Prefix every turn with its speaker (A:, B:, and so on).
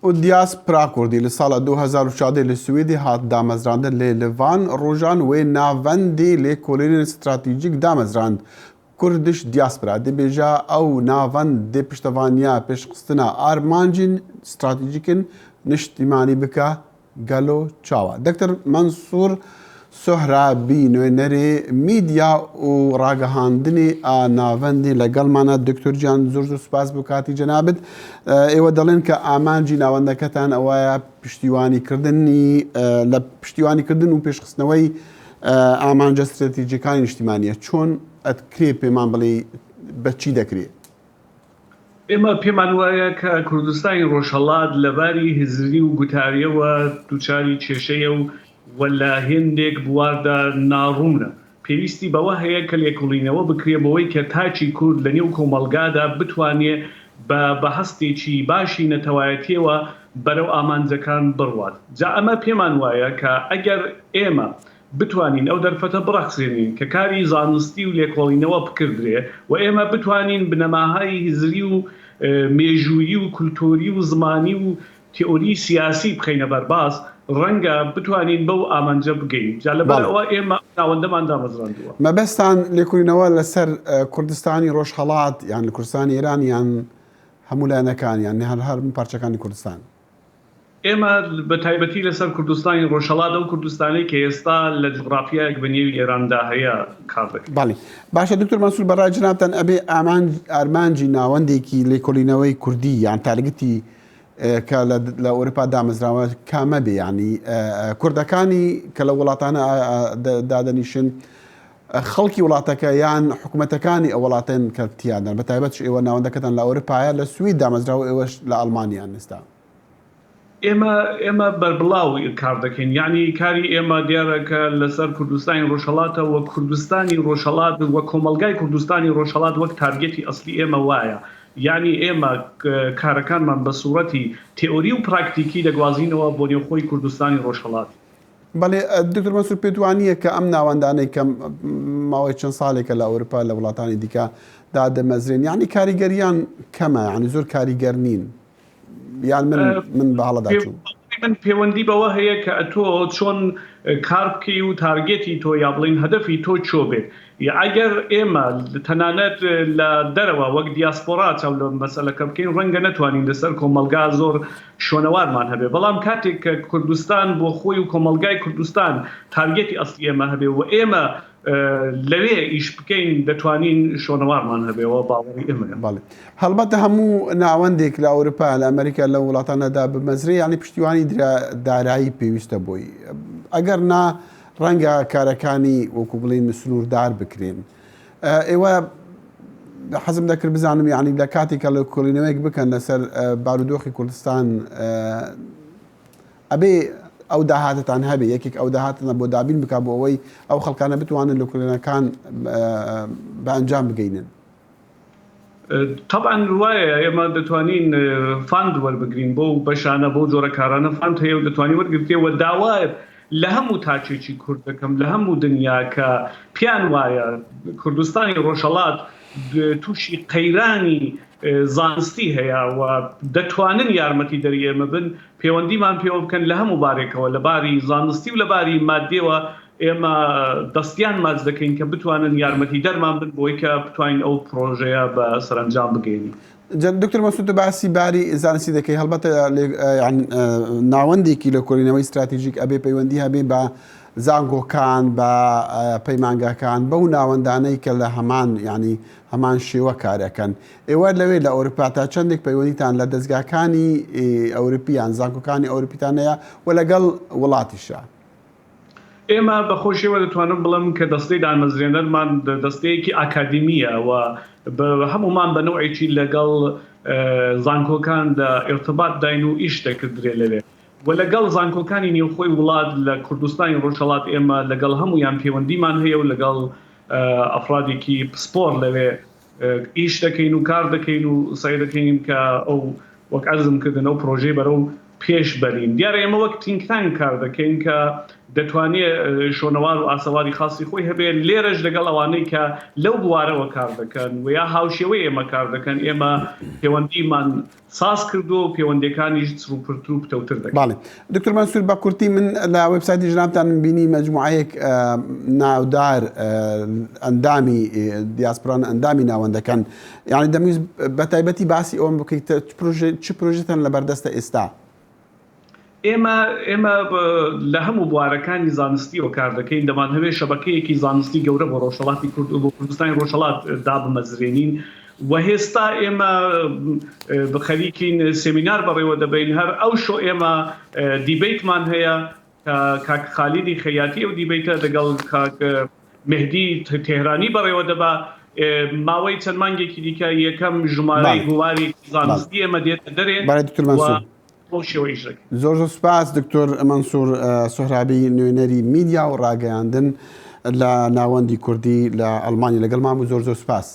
A: و دیاسپرا کوردی لە ساڵە 2014 لە سوێدی هات دامەزراندن لێ لەڤان ڕۆژان وێ ناڤەندی لێ کۆلێنی استراتیجیک دامەزراند کوردش دیاسپرا دەبێژە ئەو ناڤەند دێ پشتەڤانیا پێشخستنا ئارمانجین استراتیجیکن نیشتیمانی بکە گەلۆ چاوە. دکتۆر مەنسوور سۆهرابی نوێنەرێ میدیا و ڕاگەهاندنی ناڤەندی لەگەڵمانە. دکتۆر گیان زۆر سوپاس بۆ کاتی جەنابەت. ئێوە دەڵێن کە ئامانجی ناوەندەکەتان ئەوەیە لە پشتیوانیکردن و پێشخستنەوەی ئامانجە استراتیجیەکانی نیشتیمانیە. چۆن ئەتکرێ پێمان بڵێ بەچی دەکرێت؟
B: ئێمە پێمان وایە کە کوردستانی ڕۆژهەڵات لەباری هزری و گوتاریەوە دووچاری کێشەیە و وەلا هێندێک بواردا ناڕوونە. پێویستی بەوە هەیە کە لێکۆڵینەوە بکرێ بەوەی کە تاچی کورد لە نێو کۆمەڵگادا بتوانێ بە هەستێکی باشی نەتەوایەتیەوە بەرەو ئامانجەکان بڕوات. جا ئەمە پێمان وایە کە ئەگەر ئێمە بتوانین ئەو دەرفەتە بڕەخسێنین کە کاری زانستی و لێکۆڵینەوە بکردرێ و ئێمە بتوانین بنەماهای هزری و مێژوویی و کولتۆری و زمانی و تئۆری سیاسی بخەینە بەرباز ڕەنگە بتوانین بەو ئامانجە بگەین. جا لەبەرەوە ئێمە ناوەندەمان دامەزراندووە.
A: مەبەستان لێکۆڵینەوە لەسەر کوردستانی ڕۆژهەڵات یان لە کوردستانی ئێران یان هەموو لایەنەکان یان هەر پارچەکانی کوردستان؟
B: ئێمە بە تایبەتی لەسەر کوردستانی ڕۆژهەڵات و کوردستانی کە ئێستا لە جغرافیایەک بە نێوی ئێراندا هەیە کار دەکەین.
A: باڵی باشە دکتۆر مەنسوور بەڕای جنابتان ئەبێ ئارمانجی ناوەندێکی لێکۆڵینەوەی کوردی یان تارگتی کە لە ئەوروپا دامەزراوە کامە بێ، ینی کوردەکانی کە لە وڵاتانە دادەنیشن خەڵکی وڵاتەکە یان حکوومەتەکانی ئەو وڵاتێن کە تیادان بە تایبەت ئێوە ناوەندەکەتان لە ئەوروپایە لە سوید دامەزراوە ئێوەش لە ئەڵمانیان نستا.
B: ئێمە بەربڵاو کار دەکەین، یعنی کاری ئێمە دیارەکە لەسەر کوردستانی ڕۆژهەڵاتە وە کوردستانی ڕۆژهەڵات وە کۆمەلگای کوردستانی ڕۆژهەڵات وەک تارگێتی ئەسلی ئێمە وایە. یعنی ئێمە کارەکانمان بە سوورەتی تئۆری و پراکتیکی دەگوازینەوە بۆ نێوخۆی کوردستانی ڕۆژهەڵات.
A: بەڵێ دکتۆر مەنسوور پێت وانییە کە ئەم ناوەندانەی کە ماوەی چەند ساڵێکە لە ئەوروپا لە وڵاتانی دیکە دادەمەزرێن، یعنی کاریگەریان کەمە، یعنی زۆر کاریگەر نین، یان من بە هەڵەدا چوو.
B: من پەیوەندی بەوە هەیە کە تۆ چۆن کار بکەی و تارگێتی تۆ یا بڵین هەدەفی تۆ چۆ بێت. ئەگەر ئێمە تەنانەت لە دەرەوە وەک دیاسپۆرا چاو لە مەسەلەکە بکەین ڕەنگە نەتوانین لەسەر کۆمەلگا زۆر شۆنەوارمان هەبێ، بەڵام کاتێک کە کوردستان بۆ خۆی و کۆمەلگای کوردستان تارگێتی ئەسلی ئێمە هەبێ و ئێمە لەوێ ئیش بکەین دەتوانین شۆنەوارمان هەبێەوە باوەڕی ئێمە.
A: هەڵبەتە هەموو ناوەندێک لە ئەوروپا لە ئەمریکا لە وڵاتانەدا بمەزرێ، یعنی پشتیوانی دارایی پێویستە بۆی، ئەگەر نا ڕەنگە کارەکانی وەکو بڵین سنووردار بکرێن. ئێوە حەزم دەکرد بزانم یعنی لە کاتێکە لە کۆڵینەوەیەک بکەن لەسەر بارودۆخی کوردستان ئەبێ ئەو داهاتتان هەبێ، یەکێک ئەو داهاتنە بۆ دابین بک بۆ ئەوەی ئەو خەڵکانە بتوانن لە کۆڵینەکان بە ئەنجام بگەینن.
B: طبعا وایە ئێمە دەتوانین فاند وەربگرین بۆ بەشانە بۆ جۆرە کارانە فاند هەیە و دەتوانین وەرگرتێەوە داوایە لە هەموو تاچێکی کورد دەکەم لە هەموو دنیا کە پیان وایە کوردستانی ڕۆژهەڵات تووشی قەیرانی زانستی هەیە و دەتوانن یارمەتی دەری ئێمە بن، پەیوەندیمان پێوە بکەن لە هەموو بارێکەوە لە باری زانستی و لە باری مادێەوە ئێمە دەستیان ماچ دەکەین کە بتوانن یارمەتی دەرمان بن بۆی کە بتوانین ئەو پرۆژەیە بە سەرنجام بگەینی.
A: دکتۆر مەسوود باسی باری زانستی دەکەی، هەڵبەتە ناوەندێکی لە کۆڵینەوەی استراتیژیک ئەبێ پەیوەندی هەبێ بە زانگۆکان بە پەیمانگاکان بەو ناوەندانەی کە لە هەمان ینی هەمان شێوە کارەکەن. ئێوە لەوێ لە ئەوروپا تا چەندێک پەیوەندیتان لە دەستگاکانی ئەوروپیان زانکۆکانی ئەوروپیتانەیە و لەگەڵ وڵاتیشە؟
B: ئێمە بەخۆشیەوە دەتوانم بڵم کە دەستەی دامەزرێنەرمان دەستەیەکی ئاکادمیە و هەمومان بە نوعێکی لەگەڵ زانکۆکاندا ئێرتباط داین و ئیش دەکردرێ لەوێ و لەگەڵ زانکۆکانی نێوخۆی وڵات لە کوردستانی ڕۆژهەڵات ئێمە لەگەڵ هەمویان پەیوەندیمان هەیە و لەگەڵ ئەفرادێکی پسپۆر لەوێ ئیش دەکەین و کار دەکەین و سعی دەکەین کە ئەو وەک عەرزم کردن ئەو پرۆژەی بەرەو پێش بەرین. دیارە ئێمە وەک تینک تانک کار دەکەین کە دەتوانێت شۆنەوار و ئاسەواری خاصی خۆی هەبێت لێرەش لەگەڵ ئەوانەی کە لەو بوارەوە کار دەکەن و یا هاوشێوەی ئێمە کار دەکەن ئێمە پەیوەندیمان ساز کردو و پەیوەندیەکانیش چڕوپرت و پتەوتر دەکەن.
A: باڵێ دکتۆر مەنسوور بە کورتی من لە وێبسایتی ژنامتان بینی مەجموعەیەک ناودار ئەندامی دیاسپۆران ئەندامی ناوەندەکەن یعنی دەمویست بە تایبەتی باسی ئەوم بکەیت چ پرۆژێتان لەبەردەستە ئێستا؟
B: ئێمە لە هەموو بوارەکانی زانستیەوە کار دەکەین دەمان هەوێ شەبکەیەکی زانستی گەورە بۆ ڕۆژهەڵاتی کورد بۆ کوردستانی ڕۆژهەڵات دابمەزرێنین و هێستا ئێمە بخەریکین سێمینار بەڕێوە دەبین هەر ئەو شۆ ئێمە دیبیتمان هەیە کاک خالیدی خەیاتی ئەو دیبیتە لەگەڵ کاک مهدی تێهرانی بەڕێوە دەبا ماوەی چەند مانگێکی دیکە یەکەم ژمارەی بواری زانستی ئێمە دێتە دەرێ.
A: زۆر سوپاس دکتۆر مەنسوور سۆهرابی نوێنەری میدیا و ڕاگەیاندن لە ناوەندی کوردی لە ئەڵمانی لەگەڵ مام و زۆر سوپاس.